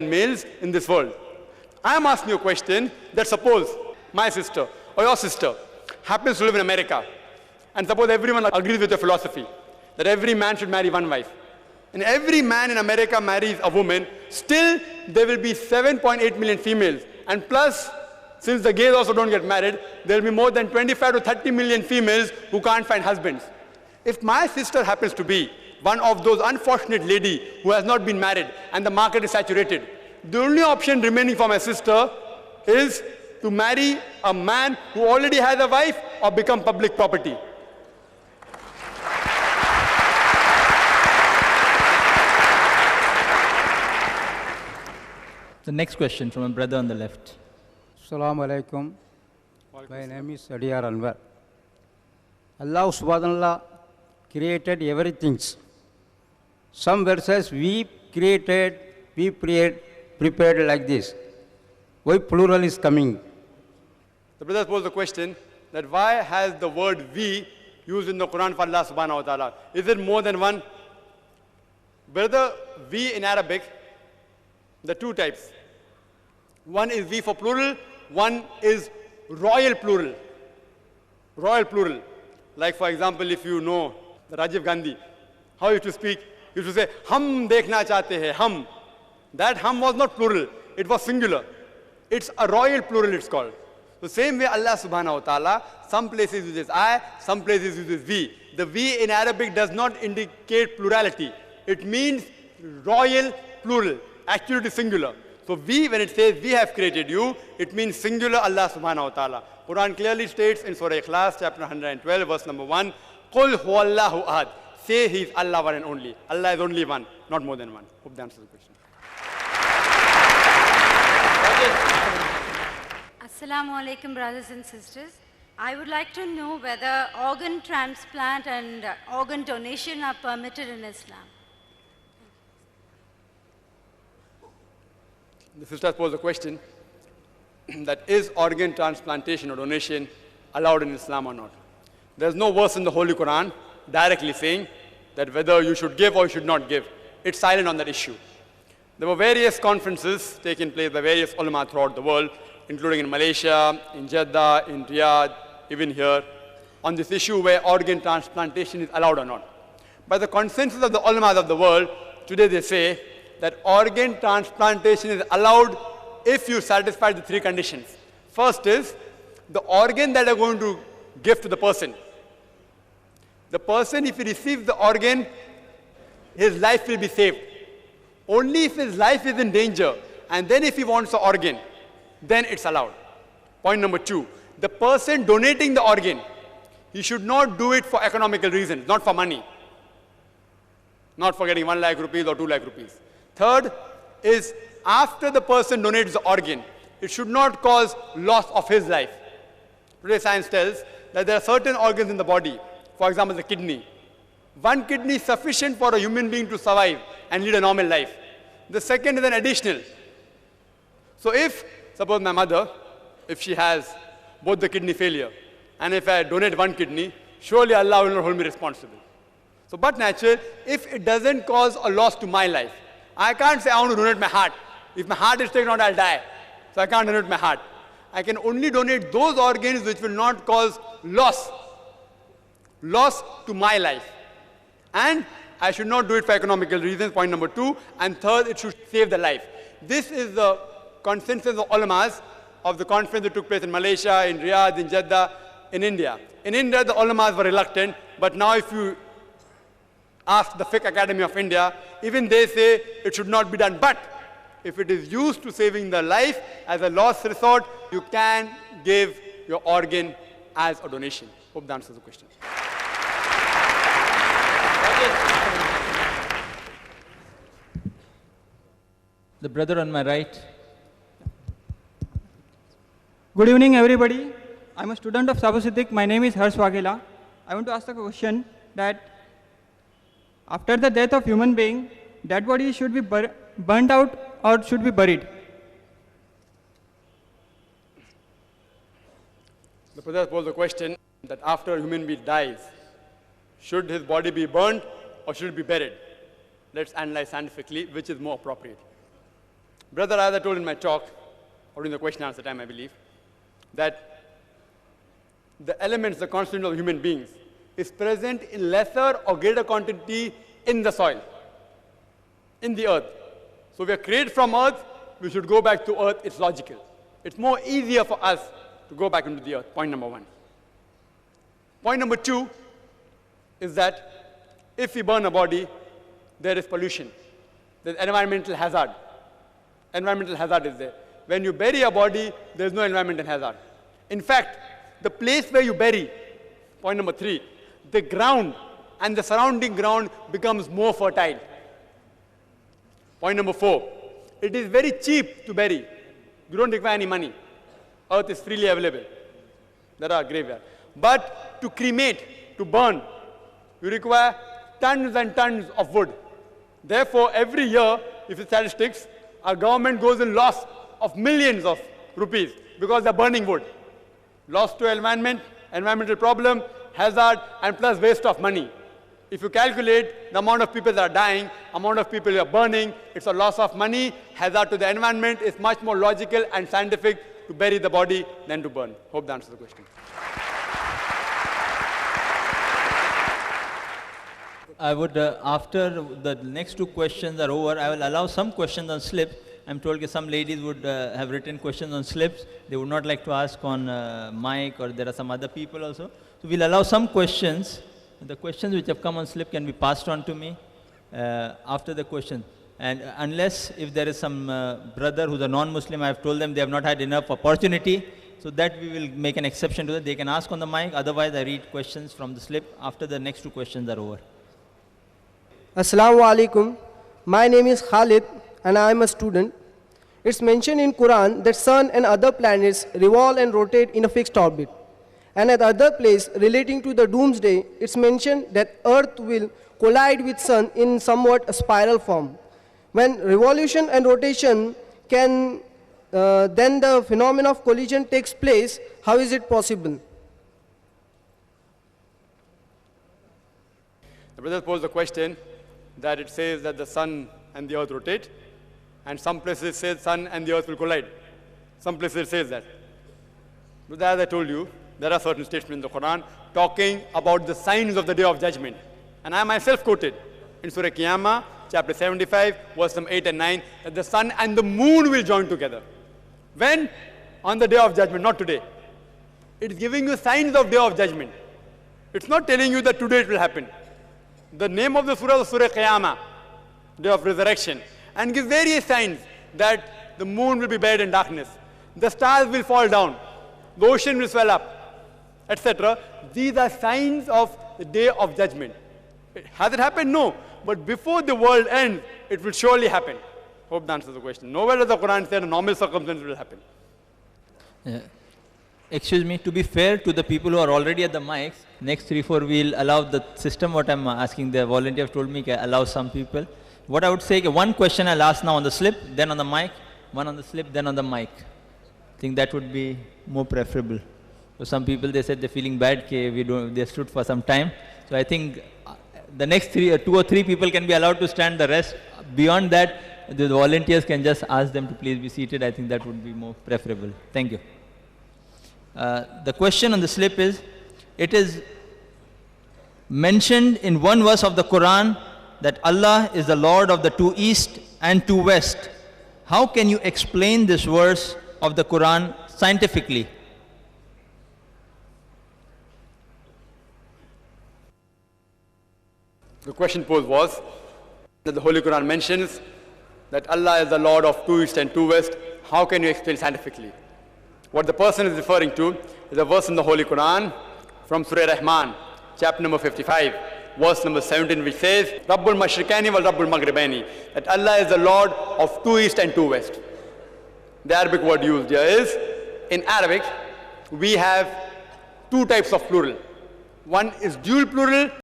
males in this world. I am asking you a question that suppose my sister or your sister happens to live in America, and suppose everyone agrees with your philosophy that every man should marry one wife, and every man in America marries a woman, still there will be 7.8 million females, and plus, since the gays also don't get married, there will be more than 25 to 30 million females who can't find husbands. If my sister happens to be one of those unfortunate lady who has not been married and the market is saturated, the only option remaining for my sister is to marry a man who already has a wife or become public property. The next question from a brother on the left. Assalamu alaikum. My name is Adiyar Anwar. Allah subhanahu wa ta'ala created everything. Some verses we prepared like this. Why plural is coming? The brother posed the question that why has the word we used in the Quran for Allah subhanahu wa ta'ala? Is it more than one? Brother, we in Arabic, the two types. One is we for plural, one is royal plural. Royal plural. Like for example, if you know the Rajiv Gandhi, how he used to speak, he used to say, hum dekhna chahte hai, hum. That hum was not plural, it was singular. It's a royal plural, it's called. The same way Allah subhanahu wa ta'ala, some places uses I, some places uses we. The we in Arabic does not indicate plurality. It means royal plural. Actually it is singular. So we, when it says we have created you, it means singular Allah subhanahu wa ta'ala. Quran clearly states in Surah Ikhlas, chapter 112, verse number 1, Qul huwallahu ahad. Say he is Allah one and only. Allah is only one, not more than one. Hope that answers the question. Assalamu alaikum, brothers and sisters. I would like to know whether organ transplant and organ donation are permitted in Islam. The sister posed a question that is organ transplantation or donation allowed in Islam or not? There's no verse in the Holy Quran directly saying that whether you should give or you should not give. It's silent on that issue. There were various conferences taking place by various ulama throughout the world, including in Malaysia, in Jeddah, in Riyadh, even here, on this issue where organ transplantation is allowed or not. By the consensus of the ulamas of the world, today they say that organ transplantation is allowed if you satisfy the three conditions. First is the organ that are going to give to the person. The person, if he receives the organ, his life will be saved. Only if his life is in danger, and then if he wants the organ, then it's allowed. Point number 2, the person donating the organ, he should not do it for economical reasons, not for money. Not for getting 1 lakh rupees or 2 lakh rupees. Third is after the person donates the organ, it should not cause loss of his life. Today science tells that there are certain organs in the body, for example the kidney. One kidney is sufficient for a human being to survive and lead a normal life. The second is an additional. So if, suppose my mother, if she has both the kidney failure, and if I donate one kidney, surely Allah will not hold me responsible. So but natural, if it doesn't cause a loss to my life, I can't say I want to donate my heart. If my heart is taken out, I'll die. So I can't donate my heart. I can only donate those organs which will not cause loss to my life. And I should not do it for economical reasons, point number 2. And third, it should save the life. This is the consensus of ulamas of the conference that took place in Malaysia, in Riyadh, in Jeddah, in India. In India, the ulamas were reluctant, but now if you ask the Fiqh Academy of India, even they say it should not be done. But if it is used to saving the life as a last resort, you can give your organ as a donation. Hope that answers the question. The brother on my right. Good evening, everybody. I'm a student of Sabu Siddiq. My name is Harsh Waghela. I want to ask a question that after the death of human being, dead body should be burnt out or should be buried? The brother posed the question that after a human being dies, should his body be burnt or should it be buried? Let's analyze scientifically which is more appropriate. Brother, as I told in my talk, or in the question and answer time, I believe, that the elements, the constituent of human beings, is present in lesser or greater quantity in the soil, in the earth. So we are created from earth, we should go back to earth, it's logical. It's more easier for us to go back into the earth, point number one. Point number two is that if we burn a body, there is pollution. There's environmental hazard. Environmental hazard is there. When you bury a body, there's no environmental hazard. In fact, the place where you bury, point number three, the ground and the surrounding ground becomes more fertile. Point number four, it is very cheap to bury. You don't require any money. Earth is freely available. There are graveyards. But to cremate, to burn, you require tons and tons of wood. Therefore, every year, if it's statistics, our government goes in loss of millions of rupees because they're burning wood. Loss to environment, environmental problem, hazard, and plus waste of money. If you calculate the amount of people that are dying, amount of people who are burning, it's a loss of money, hazard to the environment. It's much more logical and scientific to bury the body than to burn. Hope that answers the question. I would, after the next two questions are over, I will allow some questions on slips. I'm told that some ladies would have written questions on slips. They would not like to ask on mic, or there are some other people also. So we'll allow some questions. The questions which have come on slip can be passed on to me after the question. And unless if there is some brother who's a non-Muslim, I have told them they have not had enough opportunity, so that we will make an exception to that. They can ask on the mic. Otherwise, I read questions from the slip after the next two questions are over. Assalamu alaikum. My name is Khalid and I am a student. It's mentioned in Quran that sun and other planets revolve and rotate in a fixed orbit. And at other place relating to the doomsday, it's mentioned that earth will collide with sun in somewhat a spiral form. When revolution and rotation can, then the phenomenon of collision takes place, how is it possible? The brother posed the question that it says that the sun and the earth rotate, and some places it says sun and the earth will collide. Some places it says that. But as I told you, there are certain statements in the Quran talking about the signs of the day of judgment. And I myself quoted in Surah Qiyamah, chapter 75, verse number 8 and 9, that the sun and the moon will join together. When? On the day of judgment, not today. It is giving you signs of day of judgment. It's not telling you that today it will happen. The name of the surah is Surah Qiyamah, day of resurrection, and gives various signs that the moon will be buried in darkness, the stars will fall down, the ocean will swell up, etc. These are signs of the day of judgment. Has it happened? No. But before the world ends, it will surely happen. Hope that answers the question. Nowhere does the Quran say a normal circumstance will happen. Excuse me, to be fair to the people who are already at the mics, next 3-4 we'll allow the system, what I'm asking, the volunteer told me, allow some people. What I would say, one question I'll ask now on the slip, then on the mic, one on the slip, then on the mic. I think that would be more preferable. So some people, they said they're feeling bad, they stood for some time. So I think the next 2 or 3 people can be allowed to stand, the rest, beyond that, the volunteers can just ask them to please be seated. I think that would be more preferable. Thank you. The question on the slip is, it is mentioned in one verse of the Quran that Allah is the Lord of the 2 east and 2 west. How can you explain this verse of the Quran scientifically? The question posed was that the Holy Quran mentions that Allah is the Lord of 2 east and 2 west. How can you explain scientifically? What the person is referring to is a verse in the Holy Quran from Surah Rahman, chapter number 55, verse number 17, which says, Rabbul Mashriqani wal Rabbul Maghribani, that Allah is the Lord of 2 east and 2 west. The Arabic word used here is, in Arabic, we have 2 types of plural. One is dual plural,